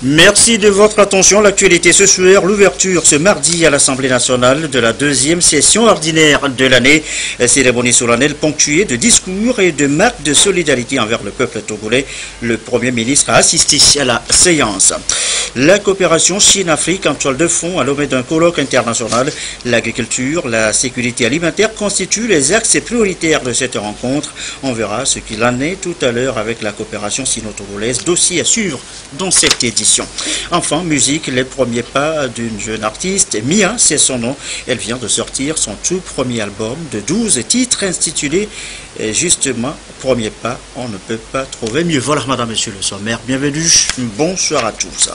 Merci de votre attention. L'actualité ce soir, l'ouverture ce mardi à l'Assemblée nationale de la deuxième session ordinaire de l'année. Cérémonie solennelle ponctuée de discours et de marques de solidarité envers le peuple togolais. Le Premier ministre a assisté à la séance. La coopération Chine-Afrique en toile de fond à l'ommet d'un colloque international. L'agriculture, la sécurité alimentaire constituent les axes prioritaires de cette rencontre. On verra ce qu'il en est tout à l'heure avec la coopération sino-togolaise. Dossier à suivre dans cette édition. Enfin, musique, les premiers pas d'une jeune artiste, Mia, c'est son nom. Elle vient de sortir son tout premier album de 12 titres intitulé justement Premier pas, on ne peut pas trouver mieux. Voilà, madame, monsieur le sommaire, bienvenue, bonsoir à tous.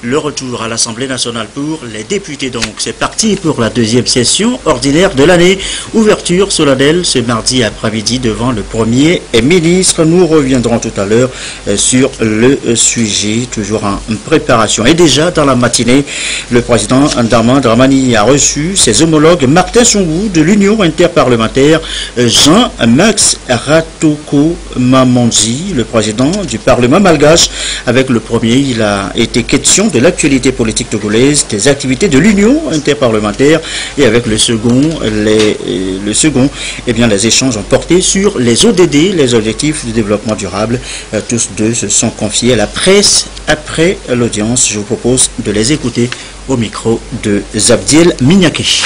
Le retour à l'Assemblée nationale pour les députés, donc c'est parti pour la deuxième session ordinaire de l'année. Ouverture solennelle ce mardi après-midi devant le Premier ministre. Nous reviendrons tout à l'heure sur le sujet, toujours en préparation. Et déjà dans la matinée, le président Dramane Dramani a reçu ses homologues Martin Songou de l'Union interparlementaire, Jean-Max Ratoko Mamonzi, le président du Parlement malgache. Avec le premier, il a été question de l'actualité politique togolaise, des activités de l'Union interparlementaire, et avec le second, les échanges ont porté sur les ODD, les objectifs du développement durable. Tous deux se sont confiés à la presse après l'audience. Je vous propose de les écouter au micro de Zabdiel Mignake.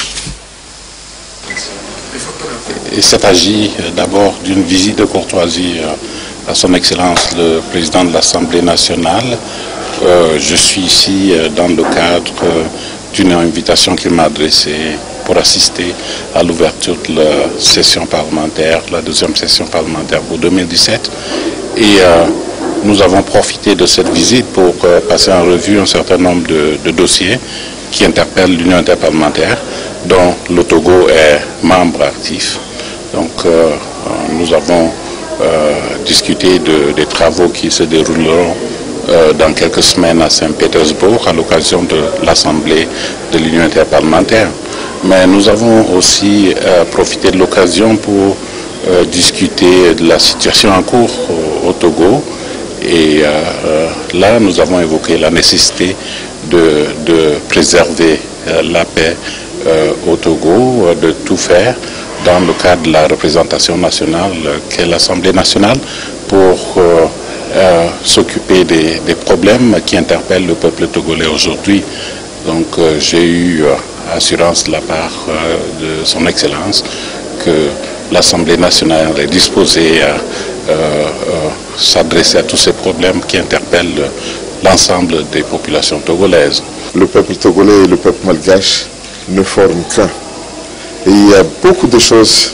Il s'agit d'abord d'une visite de courtoisie à son Excellence le Président de l'Assemblée nationale. Je suis ici dans le cadre d'une invitation qu'il m'a adressée pour assister à l'ouverture de la session parlementaire, la deuxième session parlementaire pour 2017. Et nous avons profité de cette visite pour passer en revue un certain nombre de dossiers qui interpellent l'Union interparlementaire, dont le Togo est membre actif. Donc nous avons discuté des travaux qui se dérouleront dans quelques semaines à Saint-Pétersbourg à l'occasion de l'Assemblée de l'Union interparlementaire. Mais nous avons aussi profité de l'occasion pour discuter de la situation en cours au Togo. Et là, nous avons évoqué la nécessité de préserver la paix au Togo, de tout faire dans le cadre de la représentation nationale qu'est l'Assemblée nationale pour s'occuper des problèmes qui interpellent le peuple togolais aujourd'hui. Donc j'ai eu assurance de la part de son Excellence que l'Assemblée nationale est disposée à s'adresser à tous ces problèmes qui interpellent l'ensemble des populations togolaises. Le peuple togolais et le peuple malgache ne forment qu'un. Et il y a beaucoup de choses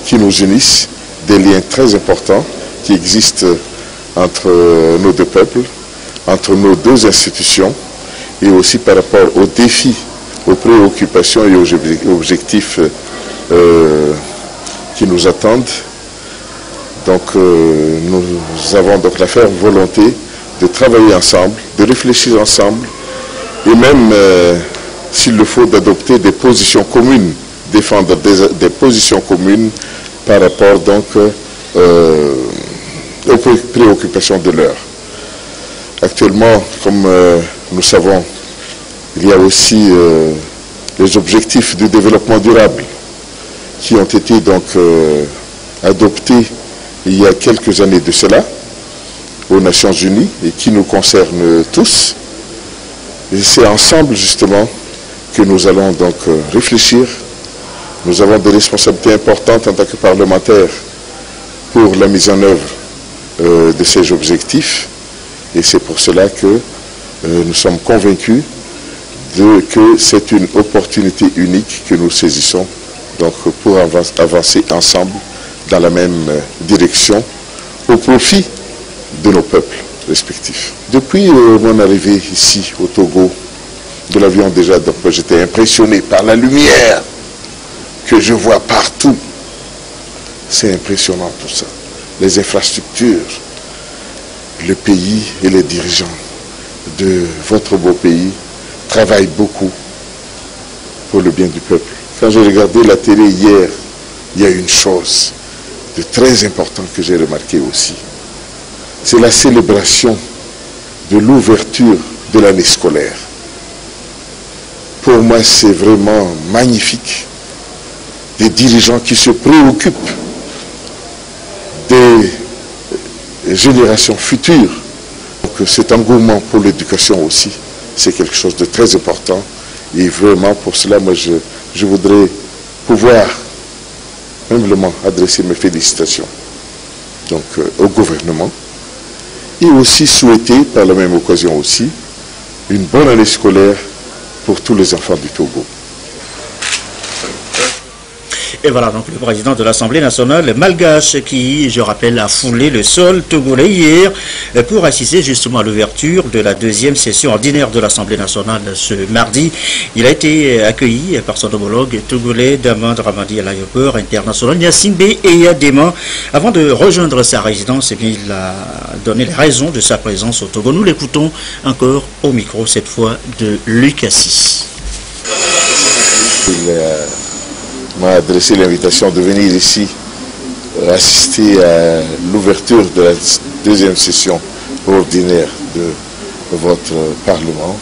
qui nous unissent, des liens très importants qui existent entre nos deux peuples, entre nos deux institutions, et aussi par rapport aux défis, aux préoccupations et aux objectifs qui nous attendent. Donc nous avons donc la ferme volonté de travailler ensemble, de réfléchir ensemble, et même, s'il le faut, d'adopter des positions communes, défendre des positions communes par rapport donc aux préoccupations de l'heure. Actuellement, comme nous savons, il y a aussi les objectifs du développement durable qui ont été donc adoptés il y a quelques années de cela aux Nations Unies et qui nous concernent tous. Et c'est ensemble justement que nous allons donc réfléchir. Nous avons des responsabilités importantes en tant que parlementaires pour la mise en œuvre de ces objectifs, et c'est pour cela que nous sommes convaincus que c'est une opportunité unique que nous saisissons donc pour avancer ensemble dans la même direction au profit de nos peuples respectifs. Depuis mon arrivée ici au Togo, nous l'avions déjà, donc j'étais impressionné par la lumière que je vois partout. C'est impressionnant tout ça. Les infrastructures, le pays et les dirigeants de votre beau pays travaillent beaucoup pour le bien du peuple. Quand j'ai regardé la télé hier, il y a une chose de très importante que j'ai remarqué aussi. C'est la célébration de l'ouverture de l'année scolaire. Pour moi, c'est vraiment magnifique. Des dirigeants qui se préoccupent des générations futures. Donc cet engouement pour l'éducation aussi, c'est quelque chose de très important. Et vraiment, pour cela, moi, je voudrais pouvoir humblement adresser mes félicitations donc, au gouvernement et aussi souhaiter, par la même occasion aussi, une bonne année scolaire pour tous les enfants du Togo. Et voilà donc le président de l'Assemblée nationale malgache qui, je rappelle, a foulé le sol togolais hier pour assister justement à l'ouverture de la deuxième session ordinaire de l'Assemblée nationale ce mardi. Il a été accueilli par son homologue togolais Daman Dramani à l'aéroport international Gnassingbé et Yadema. Avant de rejoindre sa résidence, eh bien, il a donné les raisons de sa présence au Togo. Nous l'écoutons encore au micro, cette fois de Lucassi. M'a adressé l'invitation de venir ici assister à l'ouverture de la deuxième session ordinaire de votre Parlement.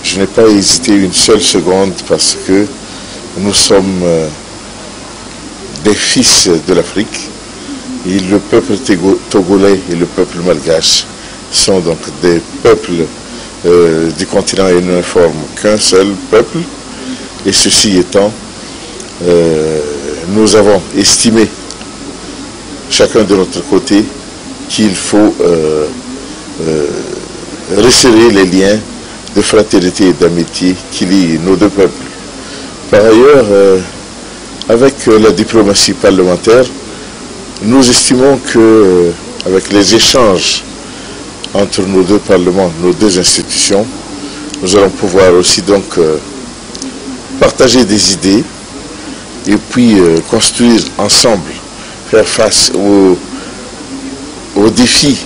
Je n'ai pas hésité une seule seconde parce que nous sommes des fils de l'Afrique et le peuple togolais et le peuple malgache sont donc des peuples du continent et ne forment qu'un seul peuple. Et ceci étant, nous avons estimé, chacun de notre côté, qu'il faut resserrer les liens de fraternité et d'amitié qui lient nos deux peuples. Par ailleurs, avec la diplomatie parlementaire, nous estimons que, avec les échanges entre nos deux parlements, nos deux institutions, nous allons pouvoir aussi donc partager des idées et puis construire ensemble, faire face aux défis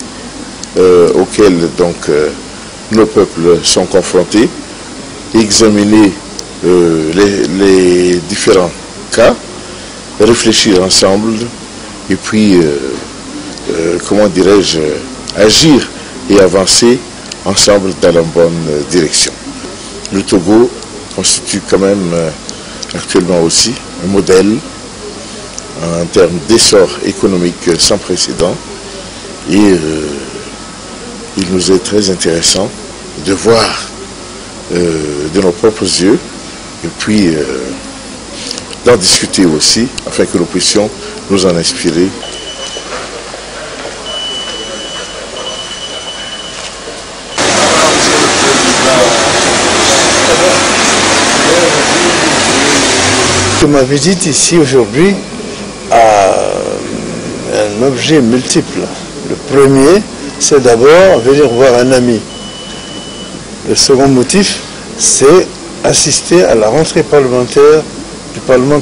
auxquels donc nos peuples sont confrontés, examiner les différents cas, réfléchir ensemble et puis, comment dirais-je, agir et avancer ensemble dans la bonne direction. Le Togo constitue quand même actuellement aussi un modèle en termes d'essor économique sans précédent et il nous est très intéressant de voir de nos propres yeux et puis d'en discuter aussi afin que nous puissions nous en inspirer. Ma visite ici aujourd'hui a un objet multiple. Le premier, c'est d'abord venir voir un ami. Le second motif, c'est assister à la rentrée parlementaire du Parlement.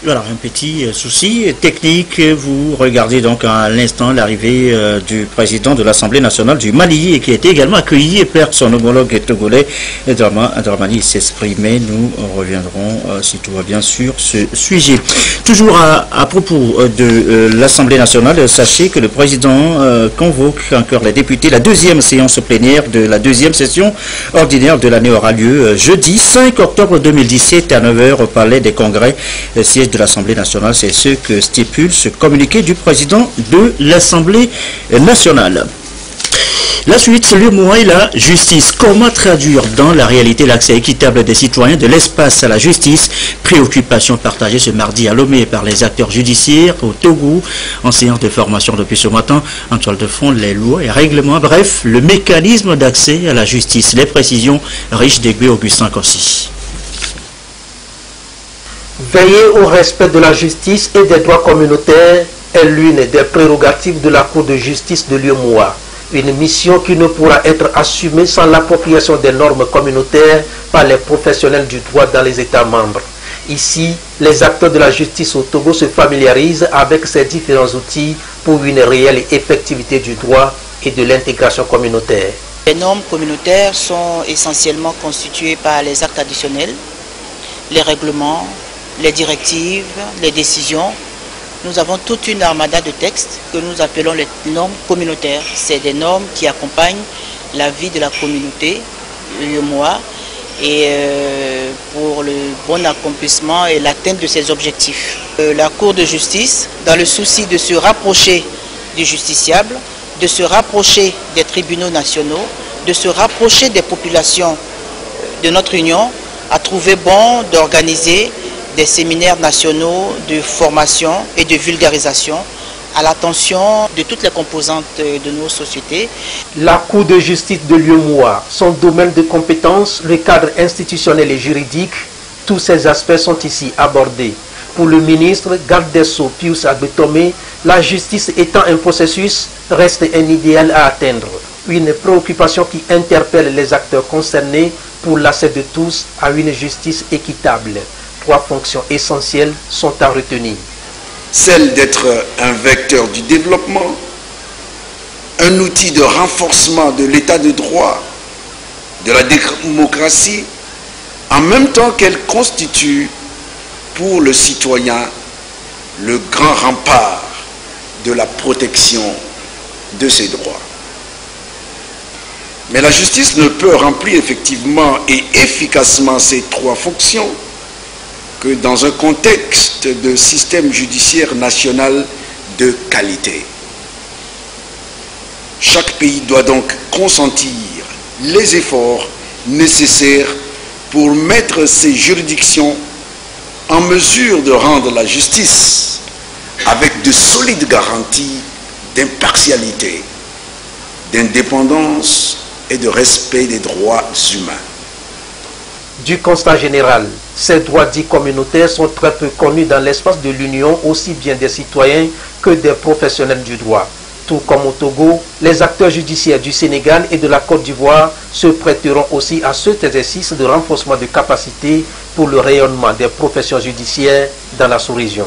Voilà, un petit souci technique. Vous regardez donc à l'instant l'arrivée du président de l'Assemblée nationale du Mali et qui a été également accueilli par son homologue togolais Dramani s'exprimer. Nous reviendrons, si tout va bien, sur ce sujet. Toujours à propos de l'Assemblée nationale, sachez que le président convoque encore les députés. La deuxième séance plénière de la deuxième session ordinaire de l'année aura lieu jeudi 5 octobre 2017 à 9h au Palais des Congrès, siège de l'Assemblée nationale. C'est ce que stipule ce communiqué du président de l'Assemblée nationale. La suite, le mot et la justice. Comment traduire dans la réalité l'accès équitable des citoyens de l'espace à la justice? Préoccupation partagée ce mardi à Lomé par les acteurs judiciaires au Togo en séance de formation depuis ce matin. En toile de fond, les lois et règlements, bref, le mécanisme d'accès à la justice. Les précisions riches d'Aiguë Augustin Kossi. Veiller au respect de la justice et des droits communautaires est l'une des prérogatives de la Cour de justice de l'UEMOA. Une mission qui ne pourra être assumée sans l'appropriation des normes communautaires par les professionnels du droit dans les États membres. Ici, les acteurs de la justice au Togo se familiarisent avec ces différents outils pour une réelle effectivité du droit et de l'intégration communautaire. Les normes communautaires sont essentiellement constituées par les actes additionnels, les règlements, les directives, les décisions, nous avons toute une armada de textes que nous appelons les normes communautaires. C'est des normes qui accompagnent la vie de la communauté, le mois, et pour le bon accomplissement et l'atteinte de ses objectifs. La Cour de justice, dans le souci de se rapprocher du justiciable, de se rapprocher des tribunaux nationaux, de se rapprocher des populations de notre Union, a trouvé bon d'organiser des séminaires nationaux de formation et de vulgarisation à l'attention de toutes les composantes de nos sociétés. La Cour de justice de l'UEMOA, son domaine de compétence, le cadre institutionnel et juridique, tous ces aspects sont ici abordés. Pour le ministre garde des Sceaux Pius Agbetome, la justice étant un processus, reste un idéal à atteindre. Une préoccupation qui interpelle les acteurs concernés pour l'accès de tous à une justice équitable. 3 fonctions essentielles sont à retenir. Celle d'être un vecteur du développement, un outil de renforcement de l'état de droit, de la démocratie, en même temps qu'elle constitue pour le citoyen le grand rempart de la protection de ses droits. Mais la justice ne peut remplir effectivement et efficacement ces 3 fonctions que dans un contexte de système judiciaire national de qualité. Chaque pays doit donc consentir les efforts nécessaires pour mettre ses juridictions en mesure de rendre la justice avec de solides garanties d'impartialité, d'indépendance et de respect des droits humains. Du constat général, ces droits dits communautaires sont très peu connus dans l'espace de l'Union, aussi bien des citoyens que des professionnels du droit. Tout comme au Togo, les acteurs judiciaires du Sénégal et de la Côte d'Ivoire se prêteront aussi à cet exercice de renforcement de capacité pour le rayonnement des professions judiciaires dans la sous-région.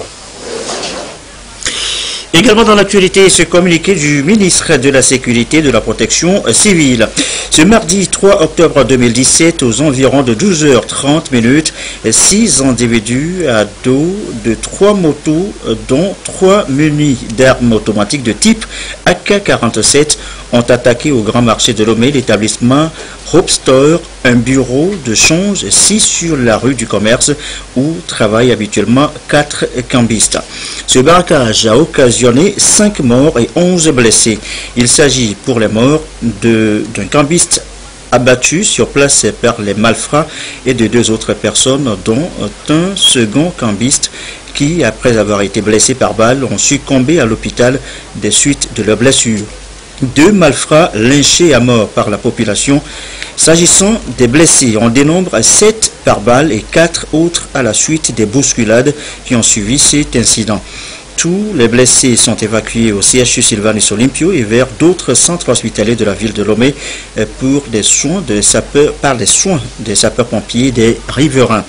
Également dans l'actualité, ce communiqué du ministre de la Sécurité et de la Protection civile. Ce mardi 3 octobre 2017, aux environs de 12h30, 6 individus à dos de 3 motos, dont 3 munis d'armes automatiques de type AK-47, ont attaqué au grand marché de Lomé l'établissement Hope Store, un bureau de change situé sur la rue du Commerce où travaillent habituellement 4 cambistes. Ce braquage a occasionné 5 morts et 11 blessés. Il s'agit pour les morts d'un cambiste abattu sur place par les malfrats et de 2 autres personnes, dont un second cambiste qui, après avoir été blessé par balle, ont succombé à l'hôpital des suites de leurs blessures. 2 malfrats lynchés à mort par la population. S'agissant des blessés, on dénombre 7 par balle et 4 autres à la suite des bousculades qui ont suivi cet incident. Tous les blessés sont évacués au CHU Sylvanus Olympio et vers d'autres centres hospitaliers de la ville de Lomé pour des soins des sapeurs-pompiers des riverains.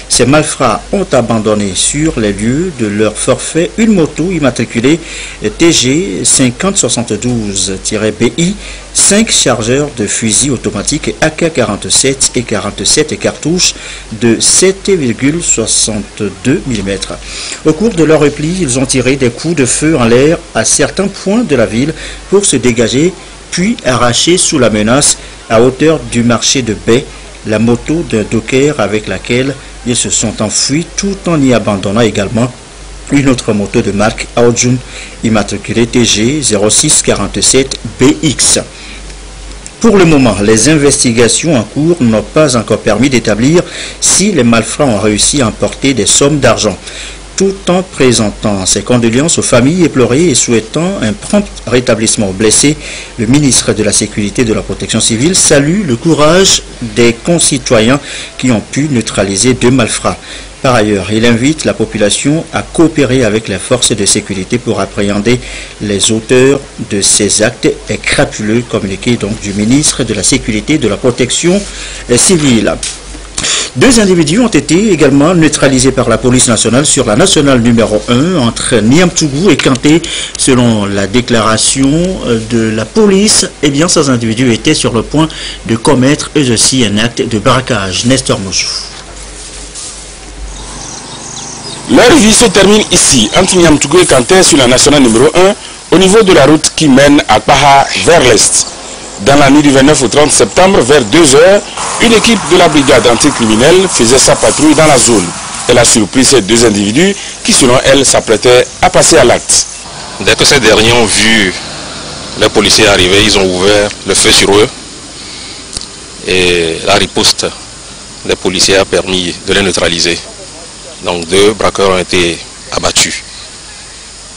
Ces malfrats ont abandonné sur les lieux de leur forfait une moto immatriculée TG 5072-BI, 5 chargeurs de fusils automatiques AK-47 et 47 cartouches de 7,62 mm. Au cours de leur repli, ils ont tiré des coups de feu en l'air à certains points de la ville pour se dégager, puis arracher sous la menace à hauteur du marché de Baie la moto d'un docker avec laquelle ils se sont enfuis, tout en y abandonnant également une autre moto de marque Aojun immatriculée TG 0647BX. Pour le moment, les investigations en cours n'ont pas encore permis d'établir si les malfrats ont réussi à emporter des sommes d'argent. Tout en présentant ses condoléances aux familles éplorées et souhaitant un prompt rétablissement aux blessés, le ministre de la Sécurité et de la Protection civile salue le courage des concitoyens qui ont pu neutraliser 2 malfrats. Par ailleurs, il invite la population à coopérer avec les forces de sécurité pour appréhender les auteurs de ces actes crapuleux, communiqué donc du ministre de la Sécurité et de la Protection civile. 2 individus ont été également neutralisés par la police nationale sur la nationale numéro 1 entre Niamtougou et Kanté. Selon la déclaration de la police, ces individus étaient sur le point de commettre eux aussi un acte de braquage. Nestor Moussou. Leur vie se termine ici, entre Niamtougou et Kanté sur la nationale numéro 1, au niveau de la route qui mène à Paha vers l'est. Dans la nuit du 29 au 30 septembre, vers 2 h, une équipe de la brigade anticriminelle faisait sa patrouille dans la zone. Elle a surpris ces deux individus qui, selon elle, s'apprêtaient à passer à l'acte. Dès que ces derniers ont vu les policiers arriver, ils ont ouvert le feu sur eux. Et la riposte des policiers a permis de les neutraliser. Donc 2 braqueurs ont été abattus.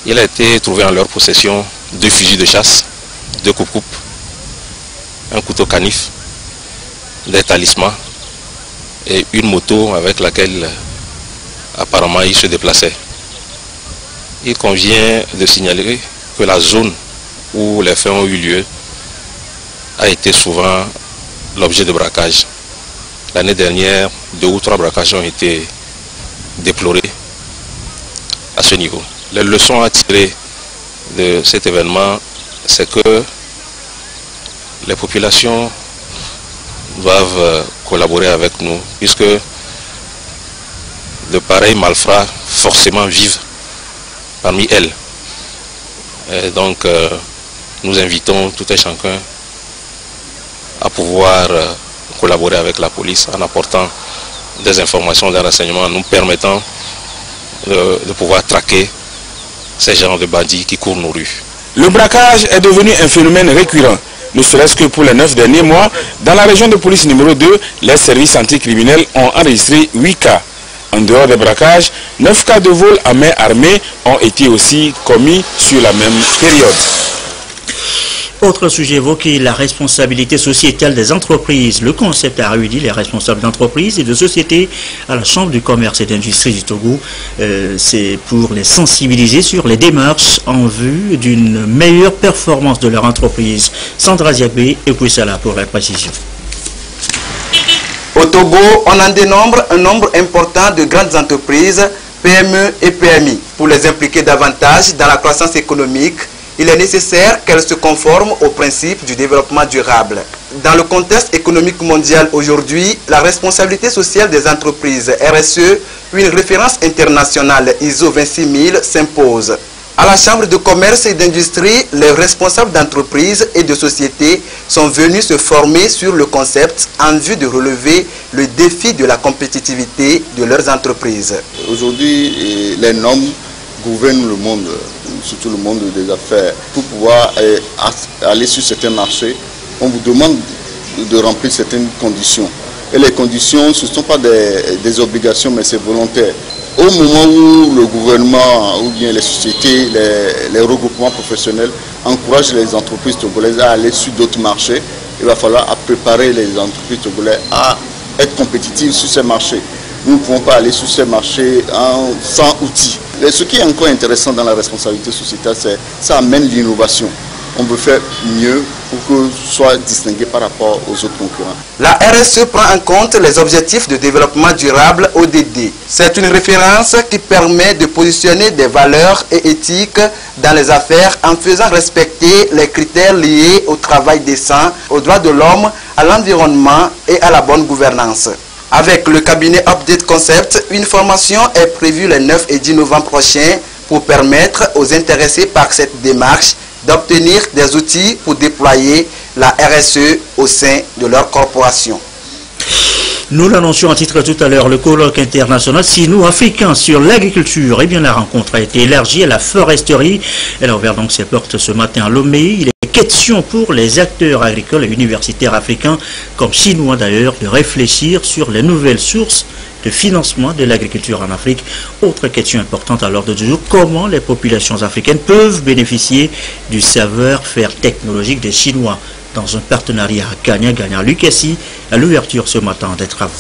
Il a été trouvé en leur possession 2 fusils de chasse, 2 coupe-coupes, un couteau canif, des talismans et une moto avec laquelle apparemment ils se déplaçaient. Il convient de signaler que la zone où les faits ont eu lieu a été souvent l'objet de braquages. L'année dernière, 2 ou 3 braquages ont été déplorés à ce niveau. Les leçons à tirer de cet événement, c'est que les populations doivent collaborer avec nous, puisque de pareils malfrats forcément vivent parmi elles. Et donc, nous invitons tout un chacun à pouvoir collaborer avec la police en apportant des informations, des renseignements, nous permettant de pouvoir traquer ces genres de bandits qui courent nos rues. Le braquage est devenu un phénomène récurrent, ne serait-ce que pour les 9 derniers mois. Dans la région de police numéro 2, les services anticriminels ont enregistré 8 cas. En dehors des braquages, 9 cas de vol à main armée ont été aussi commis sur la même période. Autre sujet évoqué, la responsabilité sociétale des entreprises. Le concept a réuni les responsables d'entreprises et de sociétés à la Chambre du commerce et d'industrie du Togo. C'est pour les sensibiliser sur les démarches en vue d'une meilleure performance de leur entreprise. Sandra Ziabé et Poussala pour la précision. Au Togo, on en dénombre un nombre important de grandes entreprises, PME et PMI. Pour les impliquer davantage dans la croissance économique, il est nécessaire qu'elles se conforment aux principes du développement durable. Dans le contexte économique mondial aujourd'hui, la responsabilité sociale des entreprises RSE, une référence internationale ISO 26000 s'impose. À la Chambre de commerce et d'industrie, les responsables d'entreprises et de sociétés sont venus se former sur le concept en vue de relever le défi de la compétitivité de leurs entreprises. Aujourd'hui, les normes gouvernent le monde, surtout le monde des affaires. Pour pouvoir aller sur certains marchés, on vous demande de remplir certaines conditions. Et les conditions, ce ne sont pas des obligations, mais c'est volontaire. Au moment où le gouvernement ou bien les sociétés, les regroupements professionnels encouragent les entreprises togolaises à aller sur d'autres marchés, il va falloir préparer les entreprises togolaises à être compétitives sur ces marchés. Nous ne pouvons pas aller sur ces marchés sans outils. Et ce qui est encore intéressant dans la responsabilité sociétale, c'est que ça amène l'innovation. On veut faire mieux pour que soit distingué par rapport aux autres concurrents. La RSE prend en compte les objectifs de développement durable ODD. C'est une référence qui permet de positionner des valeurs et éthiques dans les affaires en faisant respecter les critères liés au travail décent, aux droits de l'homme, à l'environnement et à la bonne gouvernance. Avec le cabinet Update Concept, une formation est prévue les 9 et 10 novembre prochains pour permettre aux intéressés par cette démarche d'obtenir des outils pour déployer la RSE au sein de leur corporation. Nous l'annoncions en titre tout à l'heure, le colloque international sino-africain sur l'agriculture. Eh bien, la rencontre a été élargie à la foresterie. Elle a ouvert donc ses portes ce matin à Lomé. Il est question pour les acteurs agricoles et universitaires africains, comme chinois d'ailleurs, de réfléchir sur les nouvelles sources de financement de l'agriculture en Afrique. Autre question importante à l'ordre du jour, comment les populations africaines peuvent bénéficier du savoir-faire technologique des Chinois dans un partenariat gagnant-gagnant. Lucassi à l'ouverture ce matin des travaux.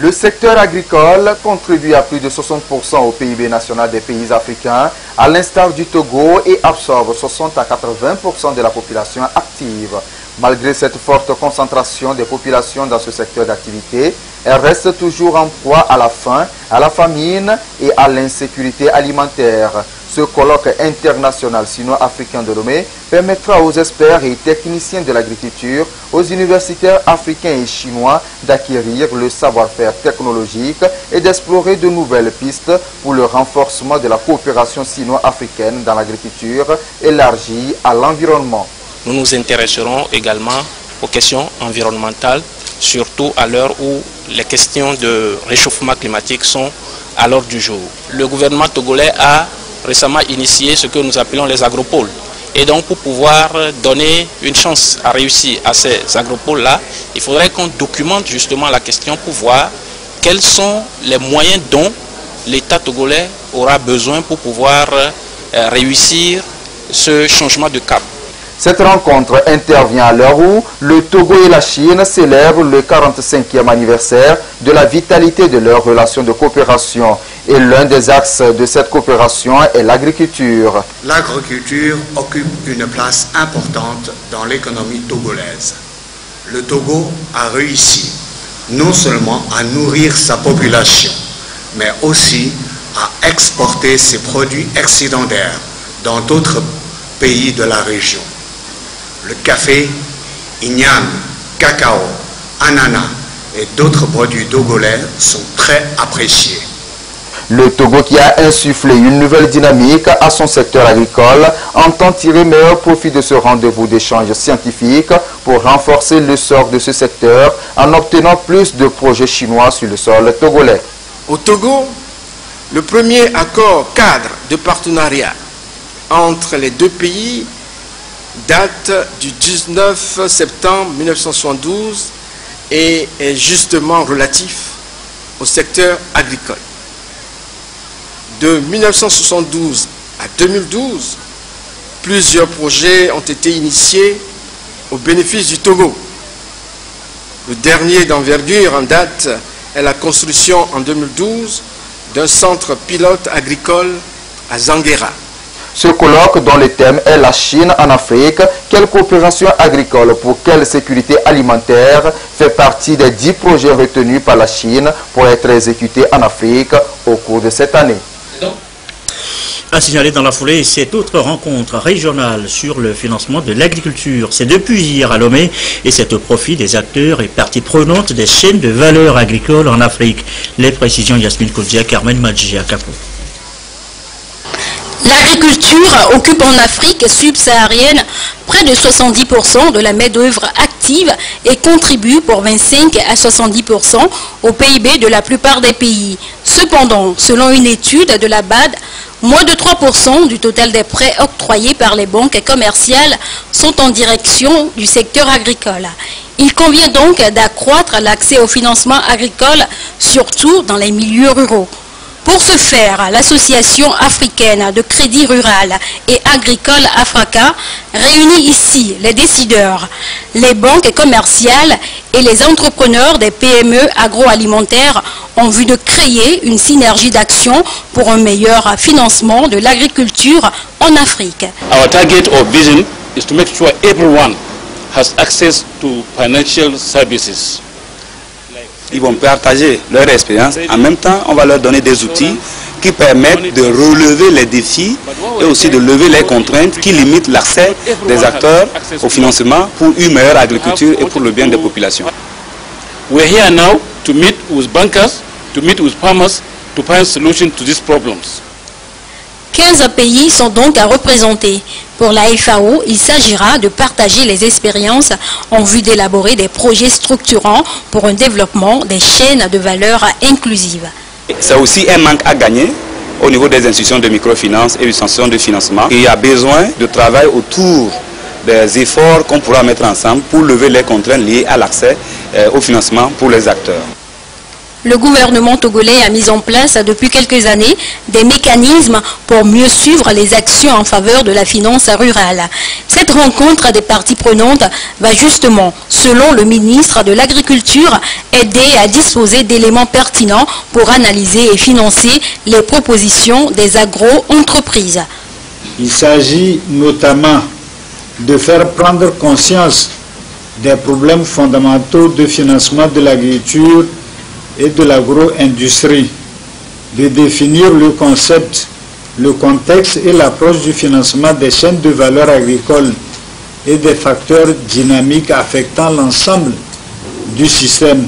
Le secteur agricole contribue à plus de 60% au PIB national des pays africains, à l'instar du Togo, et absorbe 60 à 80% de la population active. Malgré cette forte concentration des populations dans ce secteur d'activité, elle reste toujours en proie à la faim, à la famine et à l'insécurité alimentaire. Ce colloque international sino-africain de Lomé permettra aux experts et techniciens de l'agriculture, aux universitaires africains et chinois d'acquérir le savoir-faire technologique et d'explorer de nouvelles pistes pour le renforcement de la coopération sino-africaine dans l'agriculture élargie à l'environnement. Nous nous intéresserons également aux questions environnementales, surtout à l'heure où les questions de réchauffement climatique sont à l'ordre du jour. Le gouvernement togolais a récemment initié ce que nous appelons les agropoles. Et donc pour pouvoir donner une chance à réussir à ces agropoles-là, il faudrait qu'on documente justement la question pour voir quels sont les moyens dont l'État togolais aura besoin pour pouvoir réussir ce changement de cap. Cette rencontre intervient à l'heure où le Togo et la Chine célèbrent le 45e anniversaire de la vitalité de leurs relations de coopération. Et l'un des axes de cette coopération est l'agriculture. L'agriculture occupe une place importante dans l'économie togolaise. Le Togo a réussi non seulement à nourrir sa population, mais aussi à exporter ses produits excédentaires dans d'autres pays de la région. Le café, igname, cacao, ananas et d'autres produits togolais sont très appréciés. Le Togo, qui a insufflé une nouvelle dynamique à son secteur agricole, entend tirer meilleur profit de ce rendez-vous d'échange scientifique pour renforcer le sort de ce secteur en obtenant plus de projets chinois sur le sol togolais. Au Togo, le premier accord cadre de partenariat entre les deux pays date du 19 septembre 1972 et est justement relatif au secteur agricole. De 1972 à 2012, plusieurs projets ont été initiés au bénéfice du Togo. Le dernier d'envergure en date est la construction en 2012 d'un centre pilote agricole à Zanguera. Ce colloque, dont le thème est la Chine en Afrique, quelle coopération agricole pour quelle sécurité alimentaire, fait partie des 10 projets retenus par la Chine pour être exécutés en Afrique au cours de cette année. A signalé dans la foulée cette autre rencontre régionale sur le financement de l'agriculture. C'est depuis hier à Lomé et c'est au profit des acteurs et parties prenantes des chaînes de valeur agricole en Afrique. Les précisions Yasmine Kodia, Carmen Madji à Capou. L'agriculture occupe en Afrique subsaharienne près de 70% de la main-d'œuvre active et contribue pour 25 à 70% au PIB de la plupart des pays. Cependant, selon une étude de la BAD, moins de 3% du total des prêts octroyés par les banques commerciales sont en direction du secteur agricole. Il convient donc d'accroître l'accès au financement agricole, surtout dans les milieux ruraux. Pour ce faire, l'Association africaine de crédit rural et agricole AFRACA réunit ici les décideurs, les banques commerciales et les entrepreneurs des PME agroalimentaires en vue de créer une synergie d'action pour un meilleur financement de l'agriculture en Afrique. Our target or vision is to make sure everyone has access to financial services. Ils vont partager leur expérience. En même temps, on va leur donner des outils qui permettent de relever les défis et aussi de lever les contraintes qui limitent l'accès des acteurs au financement pour une meilleure agriculture et pour le bien des populations. We're here now to meet with bankers, to meet with farmers, to find solutions to these problems. 15 pays sont donc à représenter. Pour la FAO, il s'agira de partager les expériences en vue d'élaborer des projets structurants pour un développement des chaînes de valeur inclusives. C'est aussi un manque à gagner au niveau des institutions de microfinance et des institutions de financement. Il y a besoin de travail autour des efforts qu'on pourra mettre ensemble pour lever les contraintes liées à l'accès au financement pour les acteurs. Le gouvernement togolais a mis en place depuis quelques années des mécanismes pour mieux suivre les actions en faveur de la finance rurale. Cette rencontre des parties prenantes va justement, selon le ministre de l'Agriculture, aider à disposer d'éléments pertinents pour analyser et financer les propositions des agro-entreprises. Il s'agit notamment de faire prendre conscience des problèmes fondamentaux de financement de l'agriculture et de l'agro-industrie, de définir le concept le contexte et l'approche du financement des chaînes de valeur agricole et des facteurs dynamiques affectant l'ensemble du système.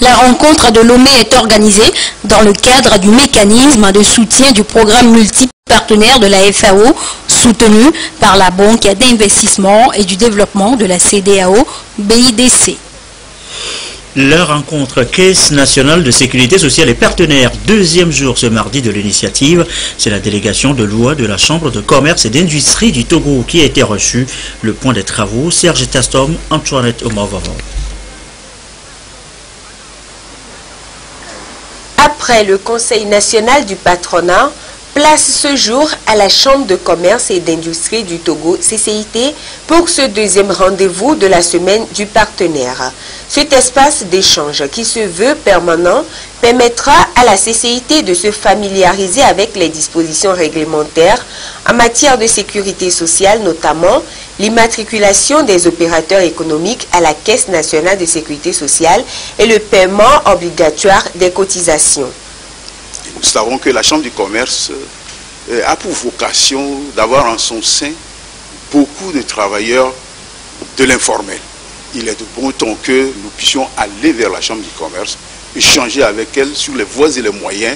La rencontre de Lomé est organisée dans le cadre du mécanisme de soutien du programme multipartenaire de la FAO, soutenu par la Banque d'investissement et du développement de la CEDEAO, BIDC. La rencontre Caisse nationale de sécurité sociale et partenaires, deuxième jour ce mardi de l'initiative. C'est la délégation de loi de la Chambre de commerce et d'industrie du Togo qui a été reçue. Le point des travaux, Serge Tastom, Antoinette Omavavon. Après le Conseil national du patronat, place ce jour à la Chambre de commerce et d'industrie du Togo, CCIT, pour ce deuxième rendez-vous de la semaine du partenaire. Cet espace d'échange qui se veut permanent permettra à la CCIT de se familiariser avec les dispositions réglementaires en matière de sécurité sociale, notamment l'immatriculation des opérateurs économiques à la Caisse nationale de sécurité sociale et le paiement obligatoire des cotisations. Nous savons que la Chambre du commerce a pour vocation d'avoir en son sein beaucoup de travailleurs de l'informel. Il est de bon ton que nous puissions aller vers la Chambre du commerce, échanger avec elle sur les voies et les moyens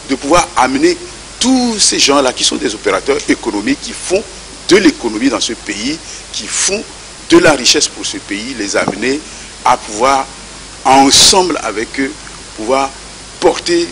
de pouvoir amener tous ces gens-là qui sont des opérateurs économiques, qui font de l'économie dans ce pays, qui font de la richesse pour ce pays, les amener à pouvoir, ensemble avec eux, pouvoir porter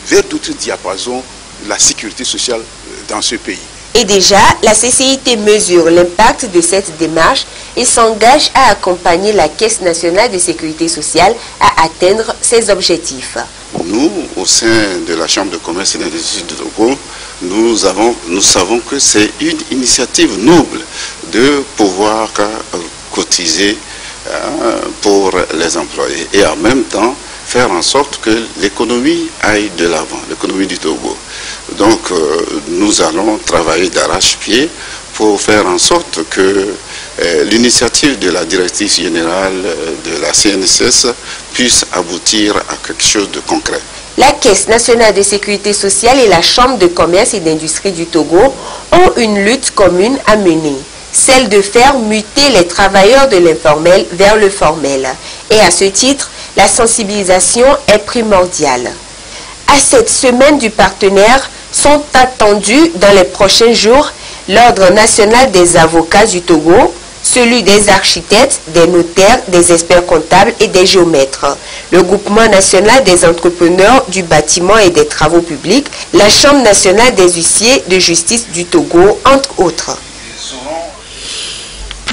vers d'autres diapasons la sécurité sociale dans ce pays. Et déjà, la CCIT mesure l'impact de cette démarche et s'engage à accompagner la Caisse nationale de sécurité sociale à atteindre ses objectifs. Nous, au sein de la Chambre de commerce et d'industrie du Togo, nous savons que c'est une initiative noble de pouvoir cotiser pour les employés et en même temps faire en sorte que l'économie aille de l'avant, l'économie du Togo. Donc nous allons travailler d'arrache-pied pour faire en sorte que l'initiative de la directrice générale de la CNSS puisse aboutir à quelque chose de concret. La Caisse nationale de sécurité sociale et la Chambre de commerce et d'industrie du Togo ont une lutte commune à mener, celle de faire muter les travailleurs de l'informel vers le formel. Et à ce titre, la sensibilisation est primordiale. À cette semaine du partenaire sont attendus dans les prochains jours l'Ordre national des avocats du Togo, celui des architectes, des notaires, des experts comptables et des géomètres, le groupement national des entrepreneurs du bâtiment et des travaux publics, la Chambre nationale des huissiers de justice du Togo, entre autres.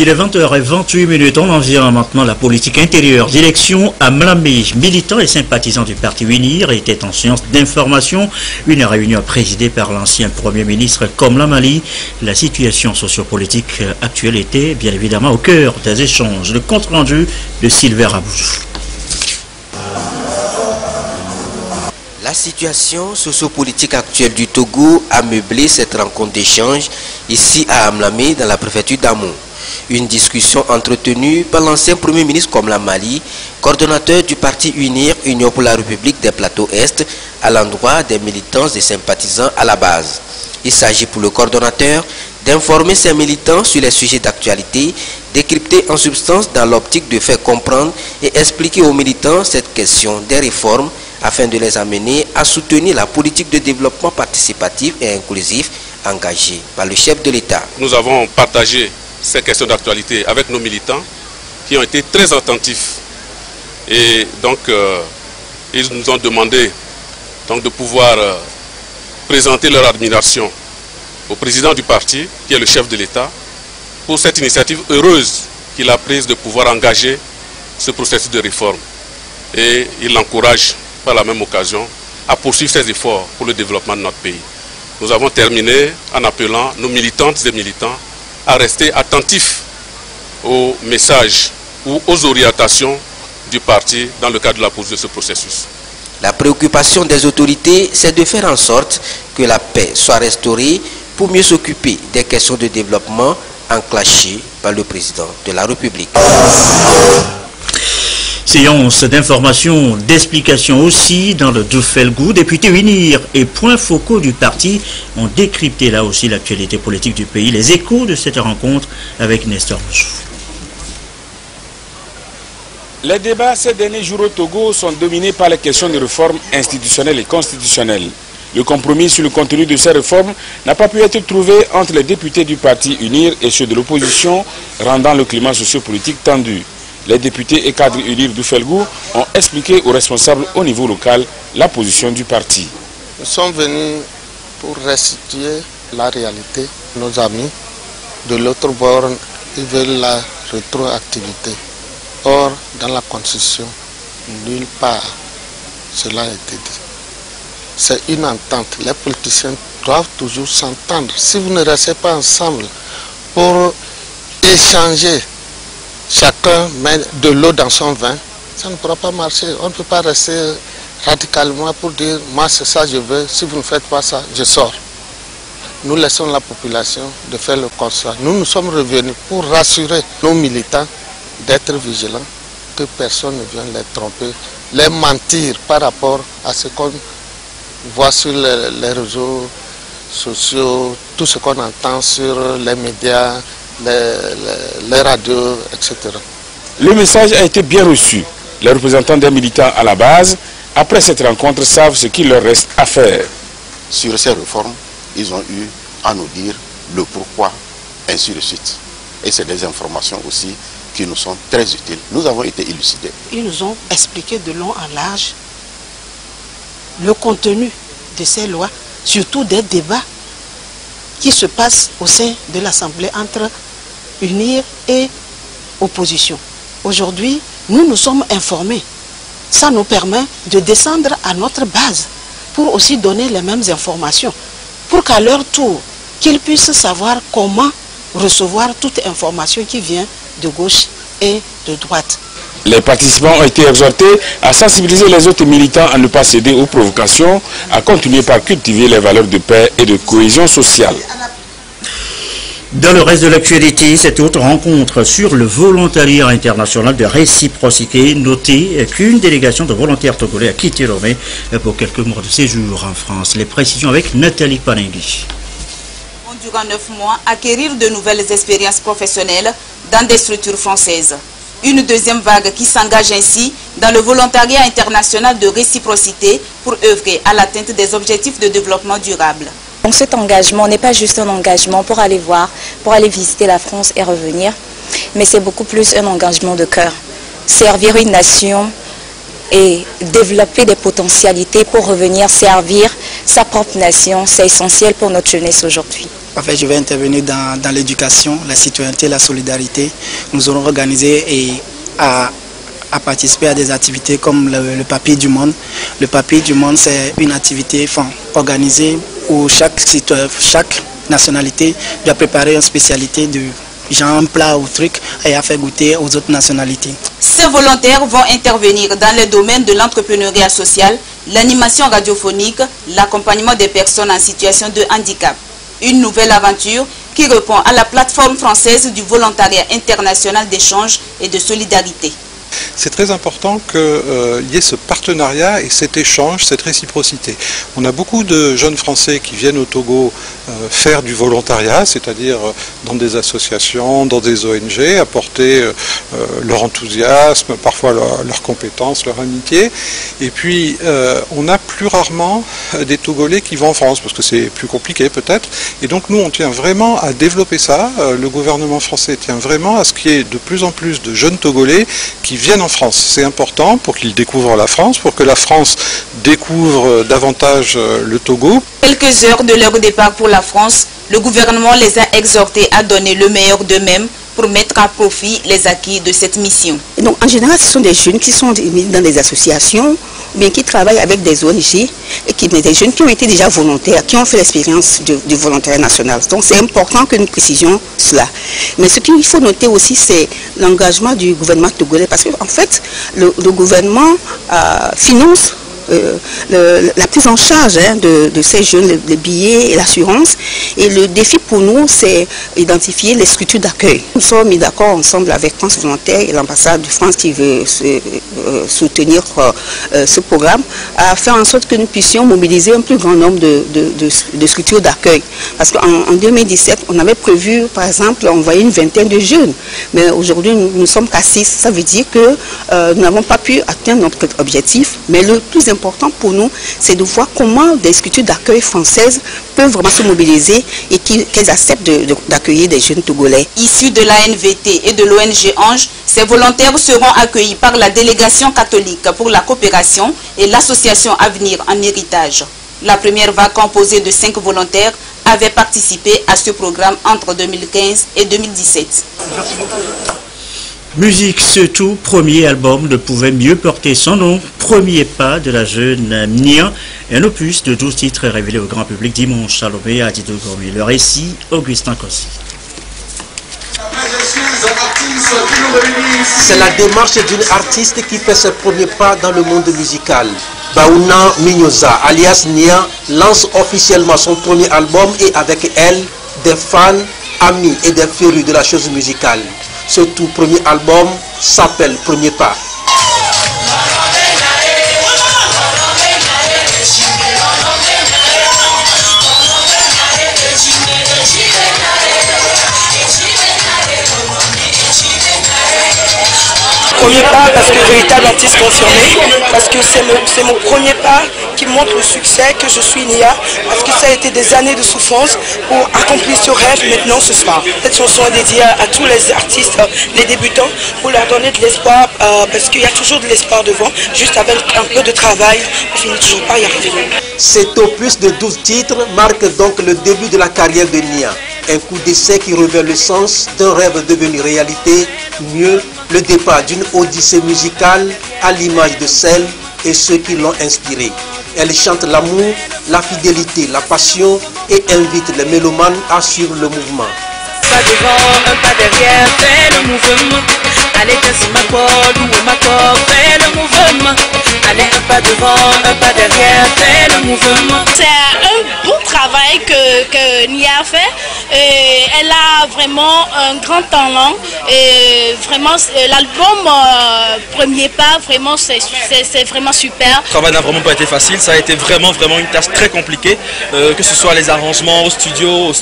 Il est 20h28, on en vient maintenant la politique intérieure. Direction à Mlamé, militants et sympathisants du parti UNIR étaient en séance d'information. Une réunion présidée par l'ancien Premier ministre Komla Mali. La situation sociopolitique actuelle était bien évidemment au cœur des échanges. Le compte rendu de Sylvain Rabouche. La situation sociopolitique actuelle du Togo a meublé cette rencontre d'échange ici à Amlamé dans la préfecture d'Amou. Une discussion entretenue par l'ancien Premier ministre Komla Mali, coordonnateur du parti UNIR, Union pour la République des Plateaux Est, à l'endroit des militants et sympathisants à la base. Il s'agit pour le coordonnateur d'informer ses militants sur les sujets d'actualité, décrypter en substance dans l'optique de faire comprendre et expliquer aux militants cette question des réformes afin de les amener à soutenir la politique de développement participatif et inclusif engagée par le chef de l'État. Nous avons partagé ces questions d'actualité avec nos militants qui ont été très attentifs. Et donc, ils nous ont demandé donc, de pouvoir présenter leur admiration au président du parti, qui est le chef de l'État, pour cette initiative heureuse qu'il a prise de pouvoir engager ce processus de réforme. Et il l'encourage par la même occasion à poursuivre ses efforts pour le développement de notre pays. Nous avons terminé en appelant nos militantes et militants à rester attentifs aux messages ou aux orientations du parti dans le cadre de la poursuite de ce processus. La préoccupation des autorités, c'est de faire en sorte que la paix soit restaurée pour mieux s'occuper des questions de développement enclenchées par le président de la République. Séance d'information, d'explication aussi dans le Doufelgou. Députés UNIR et points focaux du parti ont décrypté là aussi l'actualité politique du pays. Les échos de cette rencontre avec Nestor Moussou. Les débats ces derniers jours au Togo sont dominés par les questions de réformes institutionnelles et constitutionnelles. Le compromis sur le contenu de ces réformes n'a pas pu être trouvé entre les députés du parti UNIR et ceux de l'opposition, rendant le climat sociopolitique tendu. Les députés et cadres UNIR Doufelgou ont expliqué aux responsables au niveau local la position du parti. Nous sommes venus pour restituer la réalité. Nos amis de l'autre bord, ils veulent la rétroactivité. Or, dans la Constitution, nulle part cela a été dit. C'est une entente. Les politiciens doivent toujours s'entendre. Si vous ne restez pas ensemble pour échanger, chacun met de l'eau dans son vin, ça ne pourra pas marcher. On ne peut pas rester radicalement pour dire « moi c'est ça je veux, si vous ne faites pas ça, je sors ». Nous laissons la population de faire le constat. Nous sommes revenus pour rassurer nos militants d'être vigilants, que personne ne vienne les tromper, les mentir par rapport à ce qu'on voit sur les réseaux sociaux, tout ce qu'on entend sur les médias, les radios, etc. Le message a été bien reçu. Les représentants des militants à la base, après cette rencontre, savent ce qu'il leur reste à faire. Sur ces réformes, ils ont eu à nous dire le pourquoi, ainsi de suite. Et c'est des informations aussi qui nous sont très utiles. Nous avons été élucidés. Ils nous ont expliqué de long en large le contenu de ces lois, surtout des débats qui se passent au sein de l'Assemblée entre UNIR et opposition. Aujourd'hui, nous nous sommes informés. Ça nous permet de descendre à notre base pour aussi donner les mêmes informations, pour qu'à leur tour, qu'ils puissent savoir comment recevoir toute information qui vient de gauche et de droite. Les participants ont été exhortés à sensibiliser les autres militants à ne pas céder aux provocations, à continuer par cultiver les valeurs de paix et de cohésion sociale. Dans le reste de l'actualité, cette autre rencontre sur le volontariat international de réciprocité, notez qu'une délégation de volontaires togolais a quitté Lomé pour quelques mois de séjour en France. Les précisions avec Nathalie Panengui. Durant 9 mois, acquérir de nouvelles expériences professionnelles dans des structures françaises. Une deuxième vague qui s'engage ainsi dans le volontariat international de réciprocité pour œuvrer à l'atteinte des objectifs de développement durable. Donc cet engagement n'est pas juste un engagement pour aller voir, pour aller visiter la France et revenir, mais c'est beaucoup plus un engagement de cœur. Servir une nation et développer des potentialités pour revenir servir sa propre nation, c'est essentiel pour notre jeunesse aujourd'hui. En fait, je vais intervenir dans l'éducation, la citoyenneté, la solidarité. Nous aurons organisé et à participer à des activités comme le Papier du Monde. Le Papier du Monde, c'est une activité organisée où chaque nationalité doit préparer une spécialité de genre un plat ou truc et à faire goûter aux autres nationalités. Ces volontaires vont intervenir dans les domaines de l'entrepreneuriat social, l'animation radiophonique, l'accompagnement des personnes en situation de handicap. Une nouvelle aventure qui répond à la plateforme française du volontariat international d'échange et de solidarité. C'est très important qu'il y ait ce partenariat et cet échange, cette réciprocité. On a beaucoup de jeunes Français qui viennent au Togo faire du volontariat, c'est-à-dire dans des associations, dans des ONG, apporter leur enthousiasme, parfois leurs compétences, leur amitié. Et puis, on a plus rarement des Togolais qui vont en France, parce que c'est plus compliqué peut-être. Et donc, nous, on tient vraiment à développer ça. Le gouvernement français tient vraiment à ce qu'il y ait de plus en plus de jeunes Togolais qui viennent en France. C'est important pour qu'ils découvrent la France, pour que la France découvre davantage le Togo. Quelques heures de leur départ pour la France, le gouvernement les a exhortés à donner le meilleur d'eux-mêmes pour mettre à profit les acquis de cette mission. Et donc, en général, ce sont des jeunes qui sont dans des associations, bien qui travaillent avec des ONG, et des jeunes qui ont été déjà volontaires, qui ont fait l'expérience du volontariat national. Donc, c'est important que nous précisions cela. Mais ce qu'il faut noter aussi, c'est l'engagement du gouvernement togolais, parce qu'en fait, le gouvernement finance la prise en charge de ces jeunes, les billets et l'assurance. Et le défi pour nous, c'est identifier les structures d'accueil. Nous sommes mis d'accord ensemble avec France Volontaire et l'ambassade de France qui veut soutenir ce programme, à faire en sorte que nous puissions mobiliser un plus grand nombre de structures d'accueil. Parce qu'en 2017, on avait prévu, par exemple, envoyer une vingtaine de jeunes. Mais aujourd'hui, nous sommes qu'à 6. Ça veut dire que nous n'avons pas pu atteindre notre objectif. Mais le plus important pour nous, c'est de voir comment des structures d'accueil françaises peuvent vraiment se mobiliser et qu'elles acceptent d'accueillir des jeunes Togolais. Issus de l'ANVT et de l'ONG Ange, ces volontaires seront accueillis par la délégation catholique pour la coopération et l'association Avenir en héritage. La première vague composée de 5 volontaires avait participé à ce programme entre 2015 et 2017. Musique, ce tout premier album ne pouvait mieux porter son nom. Premier pas de la jeune Nia, un opus de 12 titres révélé au grand public dimanche à Lomé à Dito Gourmet. Le récit, Augustin Kossi. C'est la démarche d'une artiste qui fait ses premiers pas dans le monde musical. Baouna Minyoza, alias Nia, lance officiellement son premier album et avec elle, des fans, amis et des férus de la chose musicale. Ce tout premier album s'appelle Premier Pas. Premier pas parce que véritable artiste confirmé, parce que c'est mon premier pas qui montre le succès que je suis Nia, parce que ça a été des années de souffrance pour accomplir ce rêve maintenant ce soir. Cette chanson est dédiée à tous les artistes, les débutants, pour leur donner de l'espoir, parce qu'il y a toujours de l'espoir devant, juste avec un peu de travail, on finit toujours par y arriver. Cet opus de 12 titres marque donc le début de la carrière de Nia. Un coup d'essai qui révèle le sens d'un rêve devenu réalité, mieux le départ d'une odyssée musicale à l'image de celle et ceux qui l'ont inspirée. Elle chante l'amour, la fidélité, la passion et invite les mélomanes à suivre le mouvement. Pas devant, un pas derrière, fais le mouvement. Allez, danse ma corde ou ma corde, fais le mouvement. Allez, un pas devant, un pas derrière, fais le mouvement. C'est un bon travail que Nia a fait. Elle a vraiment un grand talent. Et vraiment, l'album Premier Pas, vraiment, c'est vraiment super. Le travail n'a vraiment pas été facile. Ça a été vraiment une tâche très compliquée. Que ce soit les arrangements au studio,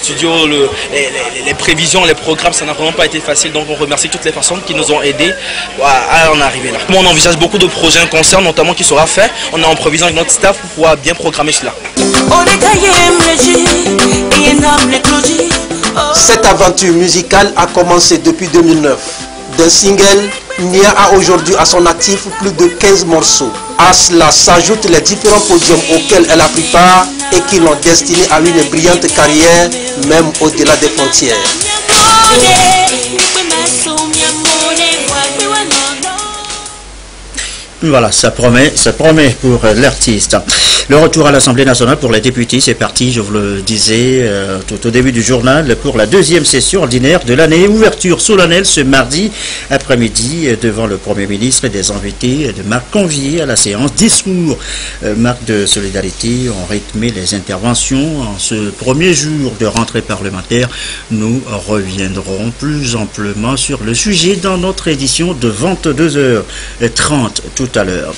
les prévisions, les programmes, ça n'a vraiment pas été facile. Donc on remercie toutes les personnes qui nous ont aidés à en arriver là. On envisage beaucoup de projets, un concert notamment qui sera fait. On est en provision avec notre staff pour pouvoir bien programmer cela. Cette aventure musicale a commencé depuis 2009. D'un single, Nia a aujourd'hui à son actif plus de 15 morceaux. À cela s'ajoutent les différents podiums auxquels elle a pris part et qui l'ont destinée à une brillante carrière, même au-delà des frontières. Voilà, ça promet pour l'artiste. Le retour à l'Assemblée nationale pour les députés, c'est parti, je vous le disais tout au début du journal, pour la deuxième session ordinaire de l'année. Ouverture solennelle ce mardi après-midi devant le Premier ministre et des invités de marque conviés à la séance. Discours, marque de solidarité, ont rythmé les interventions. En ce premier jour de rentrée parlementaire, nous reviendrons plus amplement sur le sujet dans notre édition de 22h30 tout à l'heure.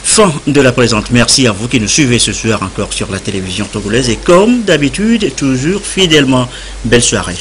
Fin de la présente. Merci à vous qui nous suivez ce soir encore sur la télévision togolaise et comme d'habitude, toujours fidèlement. Belle soirée.